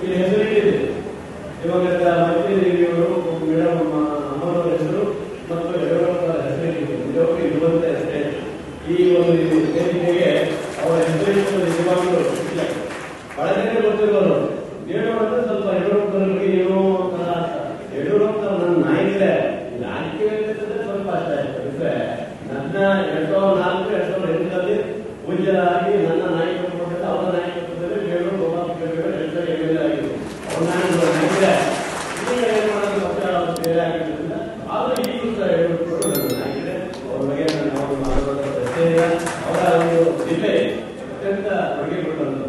ಇಲ್ಲಿ ಹೆಸರಿಟ್ಟಿದೆ. ದಿವಂಗತ ಮೈತ್ರಿದೇವಿಯವರು ಮೇಡಮ್ ಅಮ್ಮನವರ ಹೆಸರು ಮತ್ತು ಯಡಿಯೂರಪ್ಪರ ಹೆಸರಿಟ್ಟಿದೆ. ನಿಜವಾಗಿ ಇರುವಂತ ಹೆಸರೇ. ಈ ಒಂದು ವೇದಿಕೆಗೆ ಅವರ ಹೆಸರಿಟ್ಟು ನಿಜವಾಗಲೂ ಇಲ್ಲ. ಬಹಳ ಜನ ಗೊತ್ತಿರೋರು ಹೇಳುವಂದ್ರೆ ಸ್ವಲ್ಪ ಯಡಿಯೂರಪ್ಪರ ಬಗ್ಗೆ ಏನೋ ಒಂಥರ ಯಡಿಯೂರಪ್ಪ ನನ್ನ ನಾಯಕರೇ ರಾಜಕೀಯ ಸ್ವಲ್ಪ ಅಷ್ಟ ಆಯ್ತು. ಅಂದ್ರೆ ನನ್ನ 2004 2008ರಲ್ಲಿ ಪೂಜ್ಯರಾಗಿ ನನ್ನ ನಾಯಕತ್ವದಲ್ಲಿ ಅವರ ನಾಯಕತ್ವದಲ್ಲಿ ಬೇಲೂರು ಗೋಪಾಲಕೃಷ್ಣ ಎಂ.ಎಲ್.ಎ. ಆಗಿದ್ರು. ಅವ್ರ ನಾಯಕರೇ ಈಗ ಏನ್ ಮಾಡೋದು ಪಕ್ಷ ಬೇರೆ ಆಗಿದ್ದರಿಂದ ಆದ್ರೆ ಈಗಲೂ ಸಹ ಯಡಿಯೂರಪ್ಪರು ನನ್ನ ನಾಯಕರೇ. ಅವ್ರ ಬಗ್ಗೆ ನಾವು ಮಾತಾಡೋದ ಪ್ರಶ್ನೆ ಇಲ್ಲ. ಅವರ ಒಂದು ಜಿಲ್ಲೆ ಅತ್ಯಂತ ಬಗೆಪಟ್ಟಂತ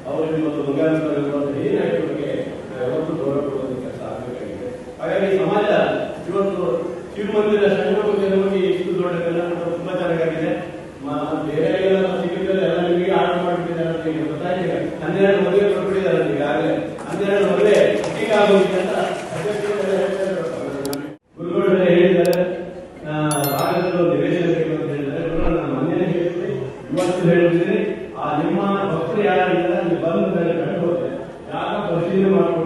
ಅವರು ಇವತ್ತು ಬಂಗಾಳಿರುವಂತಹ ಈ ನಾಯಕರ ಬಗ್ಗೆ ಯಾವತ್ತೂ ಗೌರವ ಕೊಡೋದಕ್ಕೆ ಕೆಲಸ ಆಗಬೇಕಾಗಿದೆ. ಹಾಗಾಗಿ ಸಮಾಜ ಇವತ್ತು ಶಿವಮಂದಿರ ಶರಣಬಸವೇಶ್ವರರಿಗೆ ಇಷ್ಟು ದೊಡ್ಡ ಕಲ್ಯಾಣ ತುಂಬಾ ಚೆನ್ನಾಗಿದೆ. ಬೇರೆ ಎಲ್ಲ ಸಿಗುತ್ತದೆ ಎಲ್ಲ ನಿಮಗೆ ಆರ್ಡರ್ ಮಾಡಿಬಿಟ್ಟಿದ್ದಾರೆ ಅಂತ ಈಗ ಗೊತ್ತಾಗಿದೆ. 12 ಮದುವೆ ಕೊಟ್ಬಿಟ್ಟಿದ್ದಾರೆ ಈಗಾಗಲೇ. 12 ಮದುವೆ ಈಗ ಆಗೋಗಿದೆ ಅಂತ ಗುರುಗಳು ಹೇಳಿದ್ದಾರೆ. ಭಾಗದಲ್ಲೂ ನಿವೇಶನ ಅಂತ ಹೇಳಿದ್ದಾರೆ. ನಾನು ಮೊನ್ನೆ ಹೇಳಿದ್ರಿ, ಇವತ್ತು ಹೇಳ್ತೀನಿ. ಆ ನಿಮ್ಮ ಭಕ್ತರು ಯಾರಿಲ್ಲ ನೀವು ಬಂದು ಕಂಡು ಹೋದ್ರೆ ಯಾಕ ಪರಿಶೀಲನೆ ಮಾಡ್ಕೊಂಡು